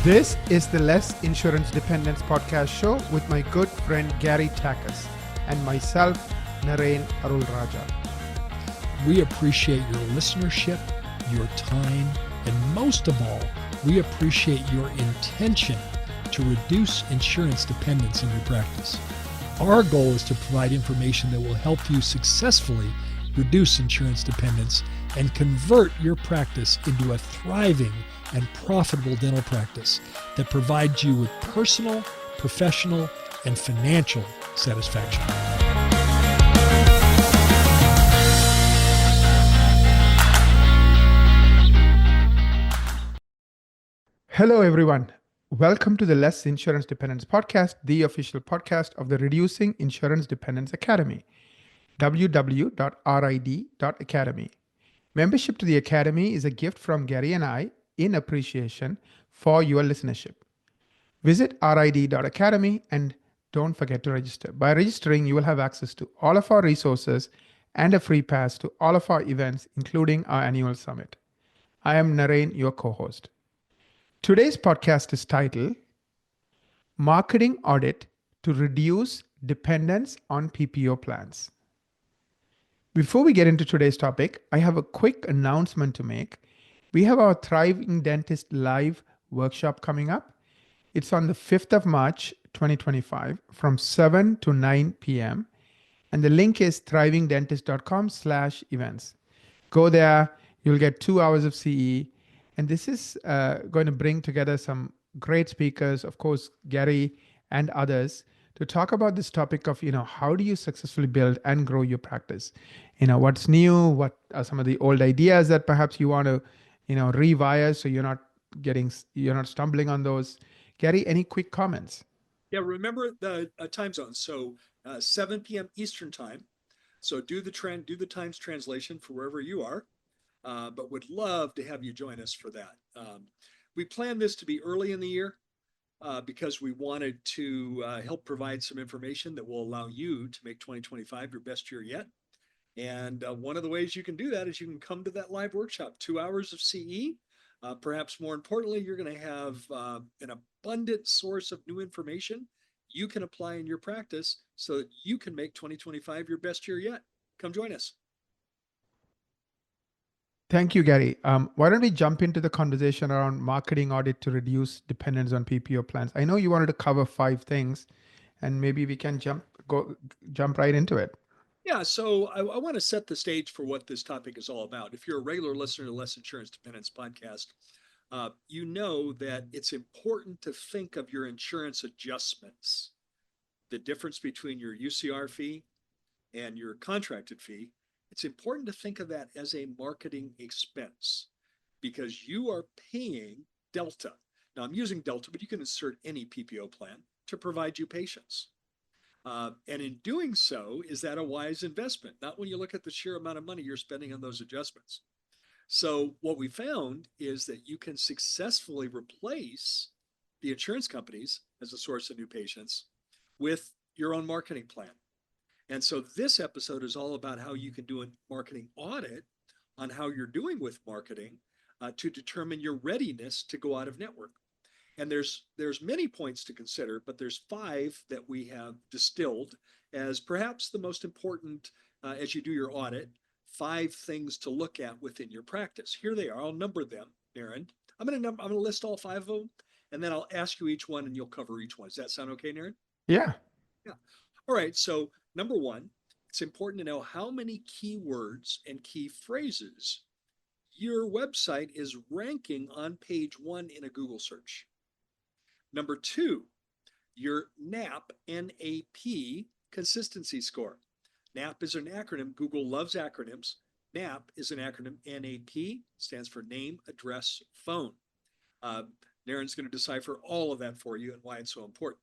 This is the Less Insurance Dependence podcast show with my good friend Gary Takacs and myself, Naren Arulrajah. We appreciate your listenership, your time, and most of all, we appreciate your intention to reduce insurance dependence in your practice. Our goal is to provide information that will help you successfully reduce insurance dependence and convert your practice into a thriving and profitable dental practice that provides you with personal, professional, and financial satisfaction. Hello, everyone. Welcome to the Less Insurance Dependence podcast, the official podcast of the Reducing Insurance Dependence Academy, www.rid.academy. Membership to the Academy is a gift from Gary and I in appreciation for your listenership. Visit rid.academy and don't forget to register. By registering, you will have access to all of our resources and a free pass to all of our events, including our annual summit. I am Naren, your co-host. Today's podcast is titled Marketing Audit to Reduce Dependence on PPO Plans. Before we get into today's topic, I have a quick announcement to make. We have our Thriving Dentist Live workshop coming up. It's on the 5th of March, 2025 from 7 to 9 p.m. And the link is thrivingdentist.com/events. Go there, you'll get 2 hours of CE. And this is going to bring together some great speakers, of course, Gary and others, to talk about this topic of, how do you successfully build and grow your practice? What's new? What are some of the old ideas that perhaps you want to, rewire so you're not stumbling on those? Gary, any quick comments? Yeah, remember the time zone. So 7 p.m. Eastern time. So do the times translation for wherever you are. But would love to have you join us for that. We planned this to be early in the year because we wanted to help provide some information that will allow you to make 2025 your best year yet. And one of the ways you can do that is you can come to that live workshop, 2 hours of CE. Perhaps more importantly, you're going to have an abundant source of new information you can apply in your practice so that you can make 2025 your best year yet. Come join us. Thank you, Gary. Why don't we jump into the conversation around marketing audit to reduce dependence on PPO plans? I know you wanted to cover 5 things, and maybe we can jump right into it. Yeah, so I want to set the stage for what this topic is all about. If you're a regular listener to Less Insurance Dependence podcast, you know that it's important to think of your insurance adjustments, the difference between your UCR fee and your contracted fee. It's important to think of that as a marketing expense because you are paying Delta. Now, I'm using Delta, but you can insert any PPO plan to provide you patients. And in doing so, is that a wise investment? Not when you look at the sheer amount of money you're spending on those adjustments. So what we found is that you can successfully replace the insurance companies as a source of new patients with your own marketing plan. And so this episode is all about how you can do a marketing audit on how you're doing with marketing to determine your readiness to go out of network. And there's many points to consider, but there's 5 that we have distilled as perhaps the most important as you do your audit, 5 things to look at within your practice. Here they are. I'll number them, Naren. I'm going to list all 5 of them, and then I'll ask you each one, and you'll cover each one. Does that sound okay, Naren? Yeah. All right. So number 1, it's important to know how many keywords and key phrases your website is ranking on page 1 in a Google search. Number 2, your NAP, N-A-P, consistency score. NAP is an acronym. Google loves acronyms. NAP is an acronym. N-A-P stands for name, address, phone. Naren's going to decipher all of that for you and why it's so important.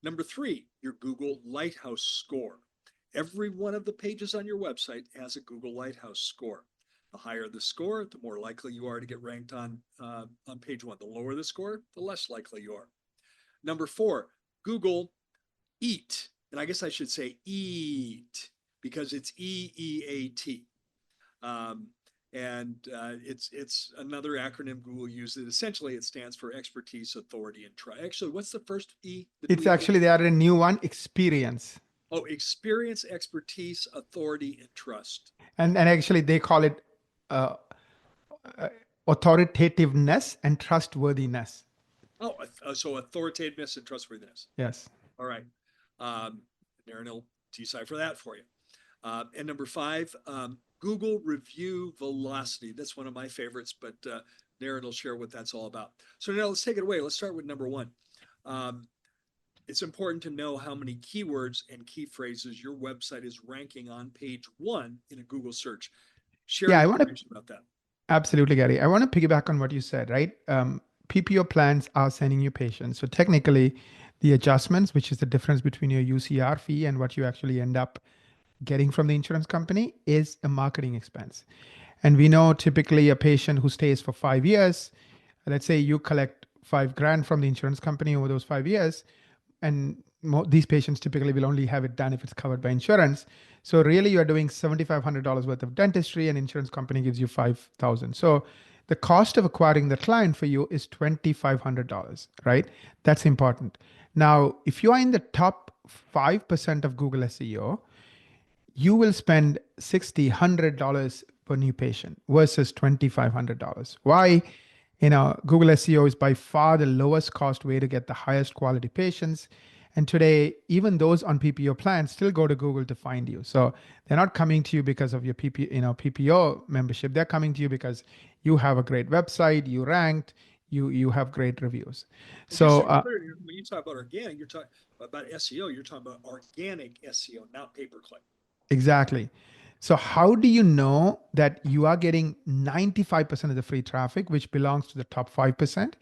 Number 3, your Google Lighthouse score. Every one of the pages on your website has a Google Lighthouse score. The higher the score, the more likely you are to get ranked on page 1. The lower the score, the less likely you are. Number 4, Google EAT. And I guess I should say EAT because it's E-E-A-T. And it's another acronym Google uses. Essentially, it stands for expertise, authority, and trust. Actually, what's the first E? It's actually, they added a new one, experience. Oh, experience, expertise, authority, and trust. And actually they call it uh, authoritativeness and trustworthiness. Oh, so authoritativeness and trustworthiness. Yes. All right. Naren will decipher that for you. And number 5, Google review velocity. That's one of my favorites, but Naren will share what that's all about. So now let's take it away. Let's start with number 1. It's important to know how many keywords and key phrases your website is ranking on page 1 in a Google search. Share Yeah, I your want to information about that. absolutely, Gary. I want to piggyback on what you said, right? PPO plans are sending you patients. So technically, the adjustments, which is the difference between your UCR fee and what you actually end up getting from the insurance company, is a marketing expense. And we know typically a patient who stays for 5 years, let's say you collect $5,000 from the insurance company over those 5 years, and these patients typically will only have it done if it's covered by insurance. So really you're doing $7,500 worth of dentistry and insurance company gives you $5,000. So the cost of acquiring the client for you is $2,500, right? That's important. Now, if you are in the top 5% of Google SEO, you will spend $60, $100 per new patient versus $2,500. Why? Google SEO is by far the lowest cost way to get the highest quality patients. And today, even those on PPO plans still go to Google to find you. So they're not coming to you because of your PPO membership. They're coming to you because you have a great website, you ranked, you have great reviews. So when you talk about organic, you're talking about SEO, you're talking about organic SEO, not pay-per-click. exactly. So how do you know that you are getting 95% of the free traffic, which belongs to the top 5%?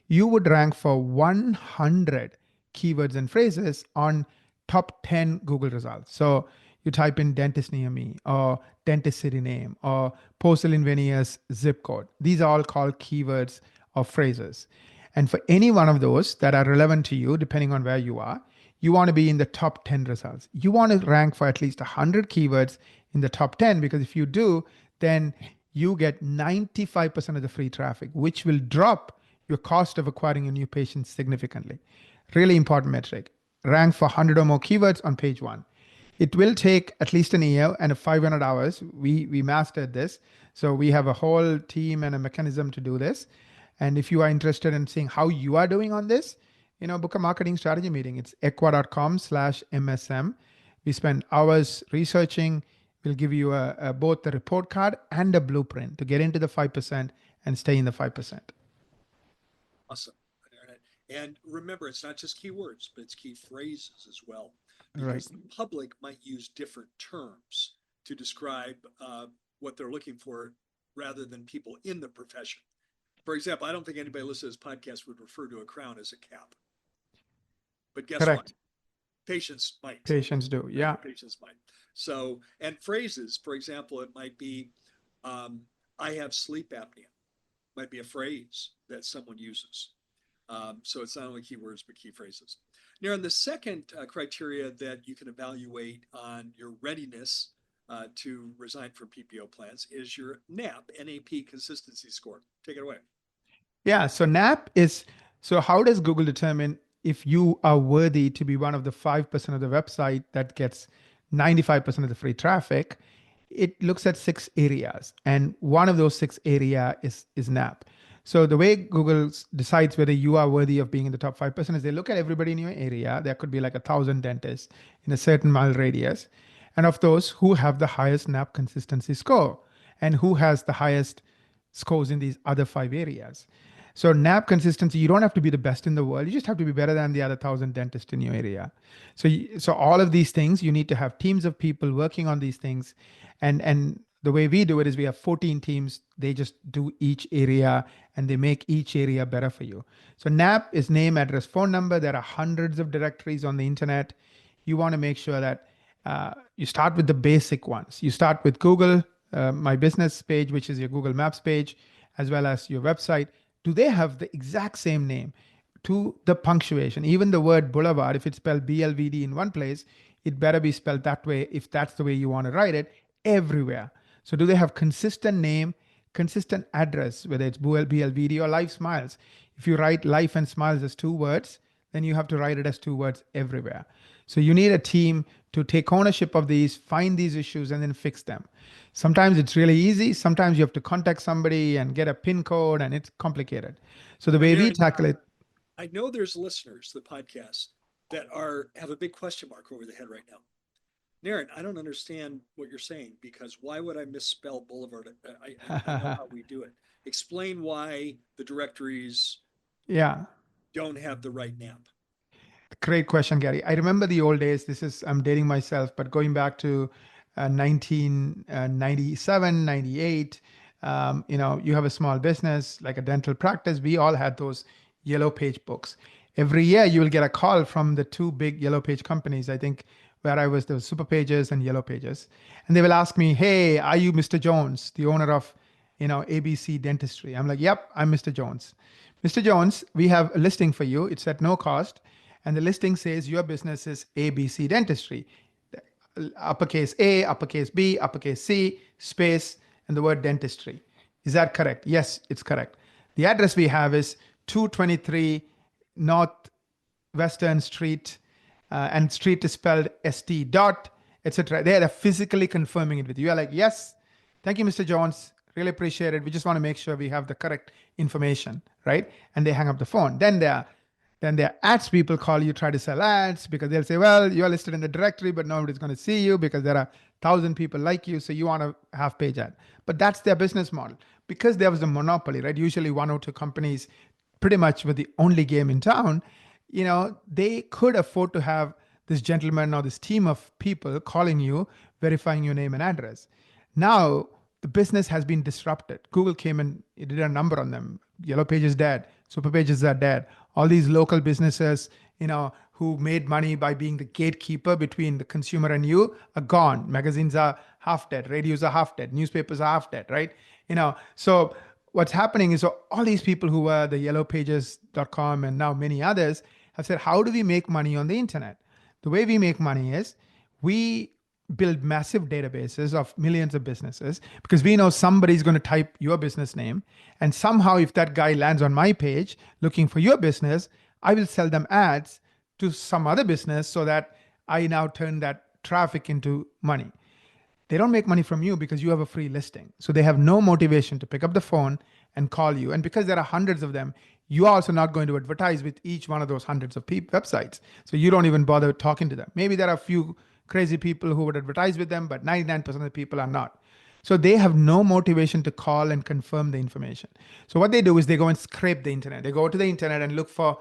You would rank for 100 keywords and phrases on top 10 Google results. So you type in dentist near me or dentist city name or porcelain veneers zip code. These are all called keywords or phrases. And for any one of those that are relevant to you, depending on where you are, you want to be in the top 10 results. You want to rank for at least 100 keywords in the top 10, because if you do, then you get 95% of the free traffic, which will drop your cost of acquiring a new patient significantly. Really important metric. Rank for 100 or more keywords on page 1. It will take at least an year and 500 hours. We mastered this. So we have a whole team and a mechanism to do this. And if you are interested in seeing how you are doing on this, book a marketing strategy meeting. It's equa.com/MSM. We spend hours researching. We'll give you both the report card and a blueprint to get into the 5% and stay in the 5%. Awesome. And remember, it's not just keywords, but it's key phrases as well. Because Right. the public might use different terms to describe what they're looking for rather than people in the profession. For example, I don't think anybody listening to this podcast would refer to a crown as a cap. But guess Correct. what? Patients might. Patients do. Yeah. Patients might. So, and phrases, for example, it might be, I have sleep apnea. Might be a phrase that someone uses. So it's not only keywords, but key phrases. Now, the second criteria that you can evaluate on your readiness to resign from PPO plans is your NAP consistency score. Take it away. Yeah. So NAP is, so how does Google determine if you are worthy to be one of the 5% of the website that gets 95% of the free traffic? It looks at 6 areas, and one of those 6 area is NAP. So the way Google decides whether you are worthy of being in the top 5% is they look at everybody in your area. There could be like 1,000 dentists in a certain mile radius. And of those, who have the highest NAP consistency score and who has the highest scores in these other 5 areas. So NAP consistency, you don't have to be the best in the world. You just have to be better than the other 1,000 dentists in your area. So all of these things, you need to have teams of people working on these things. And the way we do it is we have 14 teams. They just do each area and they make each area better for you. So NAP is name, address, phone number. There are hundreds of directories on the internet. You want to make sure that you start with the basic ones. You start with Google, My Business page, which is your Google Maps page, as well as your website. Do they have the exact same name to the punctuation? Even the word boulevard, if it's spelled BLVD in one place, it better be spelled that way if that's the way you want to write it everywhere. So do they have consistent name consistent address, whether it's BLBD or Life Smiles. If you write life and smiles as 2 words, then you have to write it as 2 words everywhere. So you need a team to take ownership of these, find these issues, and then fix them. Sometimes it's really easy. Sometimes you have to contact somebody and get a PIN code, and it's complicated. So the way we tackle it. I know there's listeners to the podcast that have a big question mark over the head right now. Naren, I don't understand what you're saying, because why would I misspell Boulevard? I know how we do it. Explain why the directories don't have the right NAP. Great question, Gary. I remember the old days. I'm dating myself, but going back to 1997, 98, you have a small business like a dental practice. We all had those yellow page books. Every year you will get a call from the 2 big yellow page companies. I think where I was, there was Super Pages and Yellow Pages. And they will ask me, hey, are you Mr. Jones, the owner of, ABC Dentistry? I'm like, yep, I'm Mr. Jones. Mr. Jones, we have a listing for you. It's at no cost. And the listing says your business is ABC Dentistry. Uppercase A, uppercase B, uppercase C, space, and the word dentistry. Is that correct? Yes, it's correct. The address we have is 223 North Western Street, and street is spelled ST dot, etc. They are physically confirming it with you. You are like, yes, thank you, Mr. Jones. Really appreciate it. We just want to make sure we have the correct information, right? And they hang up the phone. Then there are ads people call you, try to sell ads, because they'll say, well, you're listed in the directory, but nobody's going to see you because there are 1,000 people like you. So you want a half page ad. But that's their business model. Because there was a monopoly, right? Usually 1 or 2 companies pretty much were the only game in town. They could afford to have this gentleman or this team of people calling you, verifying your name and address. Now, the business has been disrupted. Google came and it did a number on them. Yellow Pages dead. Super Pages are dead. All these local businesses, who made money by being the gatekeeper between the consumer and you, are gone. Magazines are half dead. Radios are half dead. Newspapers are half dead, right? So what's happening is all these people who were the yellowpages.com and now many others have said, how do we make money on the internet? The way we make money is we build massive databases of millions of businesses, because we know somebody's going to type your business name. And somehow if that guy lands on my page looking for your business, I will sell them ads to some other business so that I now turn that traffic into money. They don't make money from you because you have a free listing. So they have no motivation to pick up the phone and call you. And because there are hundreds of them, you're also not going to advertise with each one of those hundreds of websites. So you don't even bother talking to them. Maybe there are a few crazy people who would advertise with them, but 99% of the people are not. So they have no motivation to call and confirm the information. So what they do is they go and scrape the internet. They go to the internet and look for,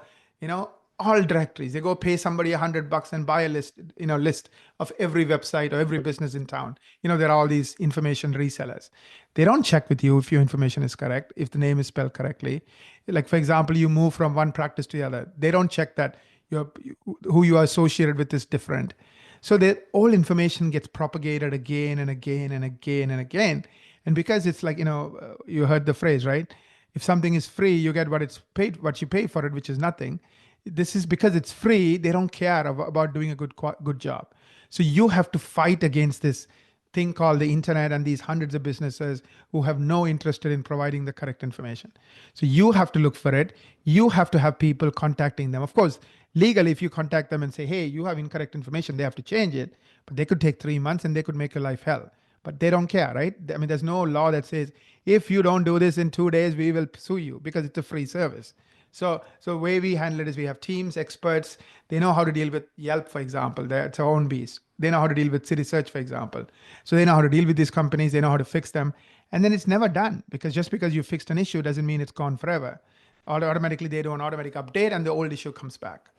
all directories. They go pay somebody $100 and buy a list of every website or every business in town. There are all these information resellers. They don't check with you if your information is correct, if the name is spelled correctly. Like, for example, you move from one practice to the other. They don't check that who you are associated with is different. So that all information gets propagated again and again and again and again. And because it's like, you heard the phrase, right? If something is free, you get what you pay for it, which is nothing. This is because it's free. They don't care about doing a good job. So you have to fight against this thing called the internet and these hundreds of businesses who have no interest in providing the correct information. So you have to look for it. You have to have people contacting them. Of course, legally, if you contact them and say, hey, you have incorrect information, they have to change it. But they could take 3 months and they could make your life hell. But they don't care, right? I mean, there's no law that says, if you don't do this in 2 days, we will sue you, because it's a free service. So the way we handle it is we have teams, experts. They know how to deal with Yelp, for example. It's our own beast. They know how to deal with City Search, for example. So they know how to deal with these companies. They know how to fix them. And then it's never done, because just because you fixed an issue doesn't mean it's gone forever. Automatically, they do an automatic update and the old issue comes back.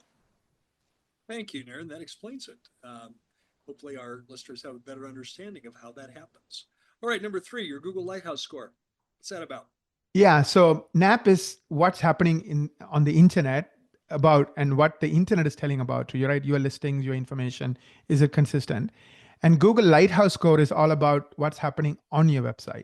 Thank you, Naren. That explains it. Hopefully our listeners have a better understanding of how that happens. All right, number 3, your Google Lighthouse score. What's that about? Yeah, so NAP is what's happening on the internet about, and what the internet is telling about you, right? Your listings, your information, is it consistent? And Google Lighthouse score is all about what's happening on your website.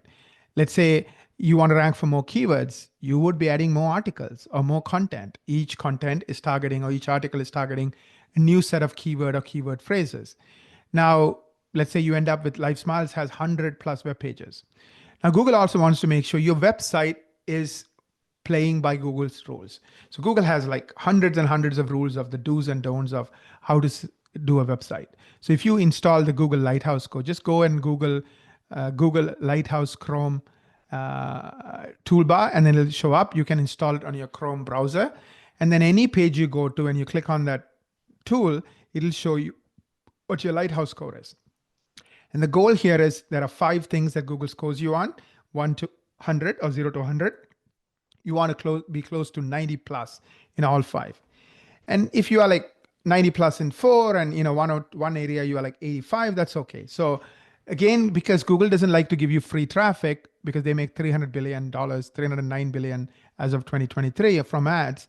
Let's say you want to rank for more keywords, you would be adding more articles or more content. Each content is targeting, or each article is targeting a new set of keyword or keyword phrases. Now, let's say you end up with Life Smiles has 100 plus web pages. Now, Google also wants to make sure your website is playing by Google's rules. So Google has like hundreds and hundreds of rules of the do's and don'ts of how to do a website. So if you install the Google Lighthouse code, just go and Google Lighthouse Chrome toolbar, and then it'll show up. You can install it on your Chrome browser. And then any page you go to and you click on that tool, it'll show you what your Lighthouse score is. And the goal here is there are 5 things that Google scores you on, 1 to 100 or 0 to 100. You want to be close to 90 plus in all 5. And if you are like 90 plus in 4 and one area you are like 85, that's okay. So again, because Google doesn't like to give you free traffic because they make $300 billion, $309 billion as of 2023 from ads,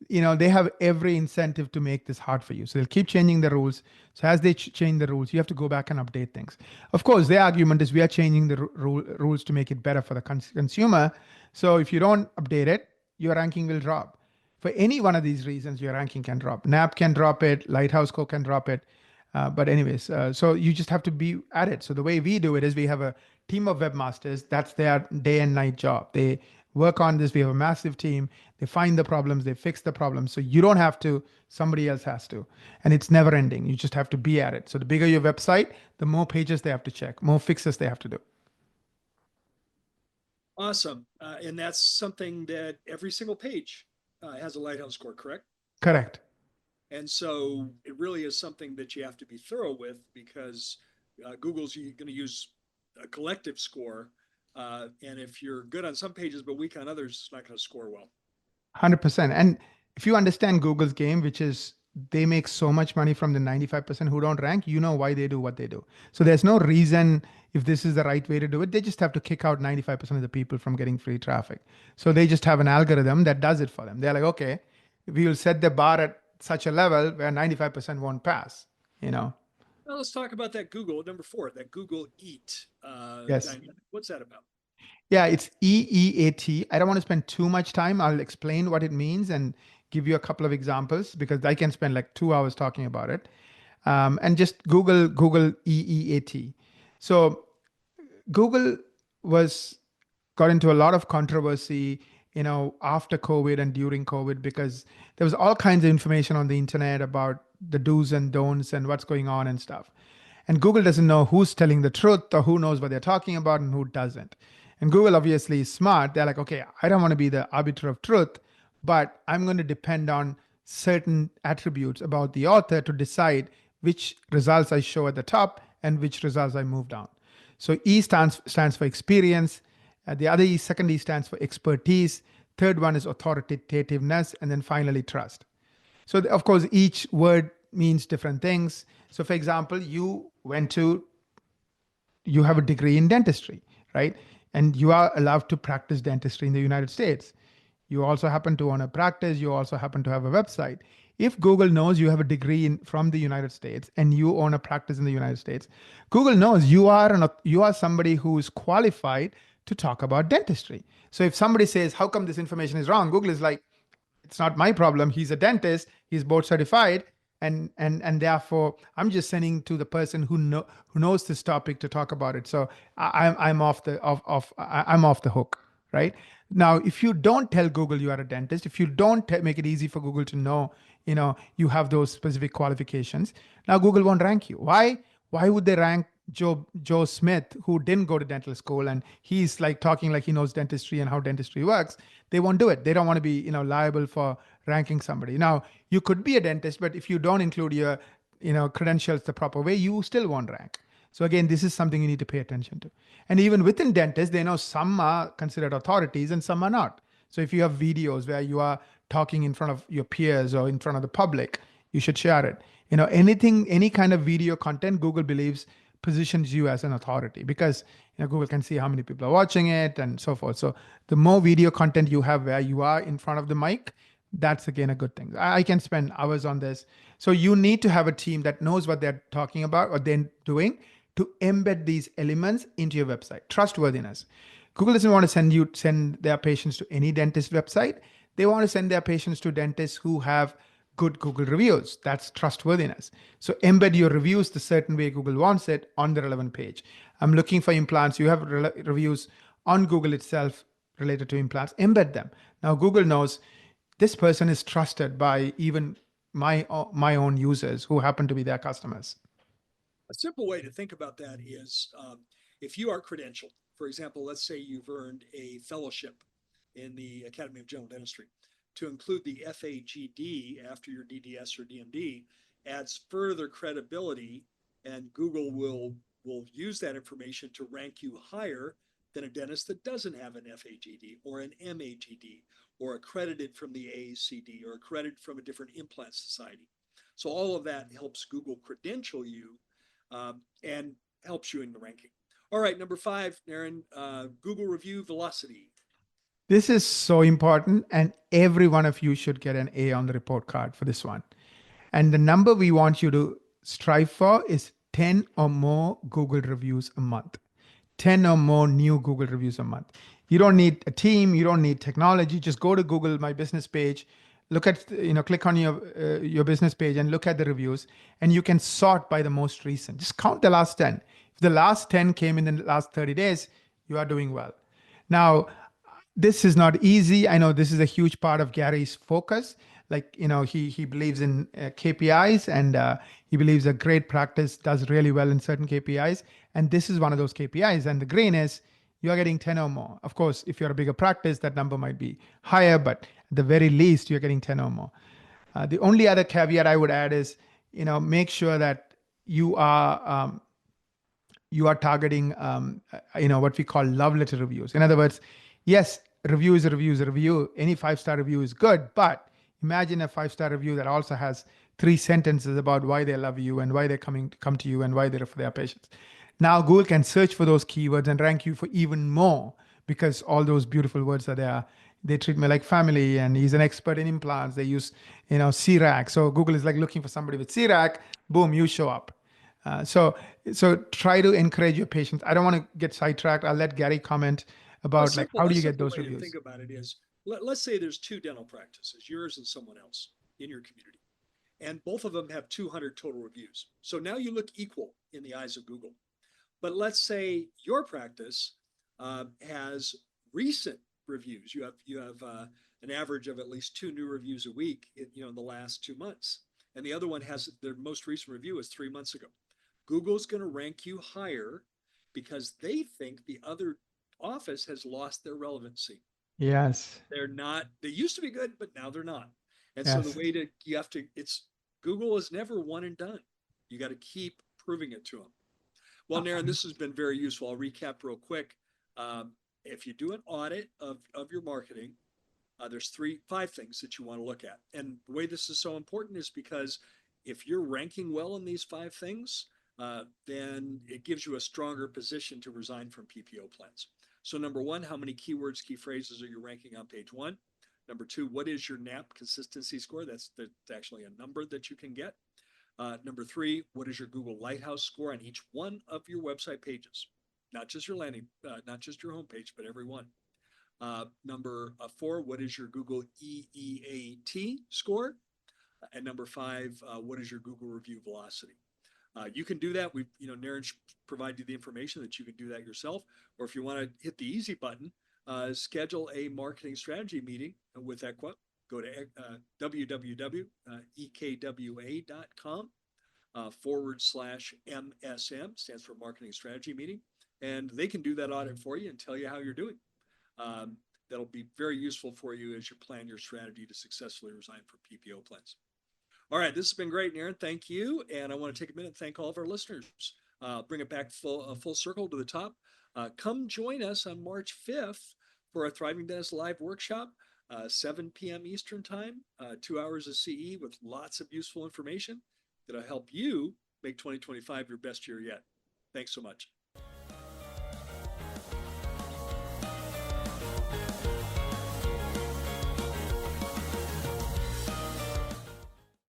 they have every incentive to make this hard for you. So they'll keep changing the rules. So as they change the rules, you have to go back and update things. Of course, their argument is we are changing the rules to make it better for the consumer. So if you don't update it, your ranking will drop. For any one of these reasons, your ranking can drop. NAP can drop it, Lighthouse Score can drop it. But anyways, so you just have to be at it. So the way we do it is we have a team of webmasters. That's their day and night job. They work on this. We have a massive team. They find the problems, they fix the problems. So you don't have to, somebody else has to. And it's never ending. You just have to be at it. So the bigger your website, the more pages they have to check, more fixes they have to do. Awesome. And that's something that every single page has a Lighthouse score, correct? Correct. And so it really is something that you have to be thorough with, because Google's going to use a collective score. And if you're good on some pages but weak on others, it's not going to score well. 100%. And if you understand Google's game, which is they make so much money from the 95% who don't rank, you know why they do what they do. So there's no reason if this is the right way to do it. They just have to kick out 95% of the people from getting free traffic. So they just have an algorithm that does it for them. They're like, okay, we will set the bar at such a level where 95% won't pass, Well, let's talk about that Google, number 4, that Google Eat. Yes. Dynamic. What's that about? Yeah, it's EEAT. I don't want to spend too much time. I'll explain what it means and give you a couple of examples because I can spend like 2 hours talking about it. And just Google EEAT. So Google got into a lot of controversy, after COVID and during COVID, because there was all kinds of information on the internet about the do's and don'ts and what's going on and stuff. And Google doesn't know who's telling the truth or who knows what they're talking about and who doesn't. And Google obviously is smart. They're like, okay, I don't want to be the arbiter of truth, but I'm going to depend on certain attributes about the author to decide which results I show at the top and which results I move down. So E stands for experience. The other E, second E stands for expertise. Third one is authoritativeness. And then finally, trust. So of course, each word means different things. So for example, you have a degree in dentistry, right? And you are allowed to practice dentistry in the United States. You also happen to own a practice. You also happen to have a website. If Google knows you have a degree from the United States and you own a practice in the United States, Google knows you are somebody who is qualified to talk about dentistry. So if somebody says, how come this information is wrong? Google is like, it's not my problem. He's a dentist. He's board certified. And therefore, I'm just sending to the person who knows this topic to talk about it. So I'm off the hook, right? Now, if you don't tell Google you are a dentist, if you don't make it easy for Google to know, you have those specific qualifications, now Google won't rank you. Why? Why would they rank Joe Smith, who didn't go to dental school and he's like talking like he knows dentistry and how dentistry works? They won't do it. They don't want to be, liable for ranking somebody. Now, you could be a dentist, but if you don't include your, credentials the proper way, you still won't rank. So again, this is something you need to pay attention to. And even within dentists, they know some are considered authorities and some are not. So if you have videos where you are talking in front of your peers or in front of the public, you should share it. Any kind of video content, Google believes positions you as an authority because Google can see how many people are watching it and so forth. So the more video content you have where you are in front of the mic, that's again a good thing. I can spend hours on this. So you need to have a team that knows what they're talking about or they're doing to embed these elements into your website. Trustworthiness. Google doesn't want to send their patients to any dentist website. They want to send their patients to dentists who have good Google reviews. That's trustworthiness. So embed your reviews the certain way Google wants it on the relevant page. I'm looking for implants. You have reviews on Google itself related to implants, embed them. Now Google knows this person is trusted by even my own users who happen to be their customers. A simple way to think about that is if you are credentialed, for example, let's say you've earned a fellowship in the Academy of General Dentistry, to include the FAGD after your DDS or DMD adds further credibility, and Google will use that information to rank you higher than a dentist that doesn't have an FAGD or an MAGD or accredited from the AACD or accredited from a different implant society. So all of that helps Google credential you and helps you in the ranking. All right, number 5, Naren, Google review velocity. This is so important, and every one of you should get an A on the report card for this one. And the number we want you to strive for is 10 or more Google reviews a month. 10 or more new Google reviews a month. You don't need a team, you don't need technology. Just go to Google My Business page, look at, click on your business page and look at the reviews, and you can sort by the most recent. Just count the last 10. If the last 10 came in the last 30 days, you are doing well. Now, this is not easy. I know this is a huge part of Gary's focus. Like, he believes in KPIs, and he believes a great practice does really well in certain KPIs. And this is one of those KPIs. And the green is you are getting 10 or more. Of course, if you're a bigger practice, that number might be higher, but at the very least, you're getting 10 or more. The only other caveat I would add is, make sure that you are targeting, what we call love letter reviews. In other words, yes, review is a review is a review. Any 5-star review is good, but imagine a 5-star review that also has 3 sentences about why they love you and why they're come to you and why they refer their patients. Now Google can search for those keywords and rank you for even more because all those beautiful words are there. They treat me like family, and he's an expert in implants. They use, CRAC. So Google is like looking for somebody with CRAC. Boom, you show up. So try to encourage your patients. I don't want to get sidetracked. I'll let Gary comment about how do you get those reviews. Think about it is, let's say there's 2 dental practices, yours and someone else in your community, and both of them have 200 total reviews. So now you look equal in the eyes of Google. But let's say your practice has recent reviews. You have an average of at least 2 new reviews a week, in the last 2 months, and the other one has their most recent review is 3 months ago. Google's going to rank you higher because they think the other office has lost their relevancy. Yes. They're not, they used to be good, but now they're not. And yes. So the way Google is never one and done. You got to keep proving it to them. Well, Naren, this has been very useful. I'll recap real quick. If you do an audit of your marketing, there's 5 things that you want to look at. And the way this is so important is because if you're ranking well in these 5 things, then it gives you a stronger position to resign from PPO plans. So number 1, how many keywords, key phrases are you ranking on page 1? Number 2, what is your NAP consistency score? That's actually a number that you can get. Number 3, what is your Google Lighthouse score on each one of your website pages? Not just your not just your homepage, but every one. Number 4, what is your Google EEAT score? And number 5, what is your Google review velocity? You can do that. Naren provide you the information that you can do that yourself. Or if you want to hit the easy button, schedule a marketing strategy meeting with Equa. Go to www.ekwa.com/MSM, stands for Marketing Strategy Meeting. And they can do that audit for you and tell you how you're doing. That'll be very useful for you as you plan your strategy to successfully resign from PPO plans. All right, this has been great, Naren. Thank you. And I want to take a minute and thank all of our listeners. Bring it back full circle to the top. Come join us on March 5th for our Thriving Dentist Live workshop, 7 p.m. Eastern Time, 2 hours of CE with lots of useful information that'll help you make 2025 your best year yet. Thanks so much.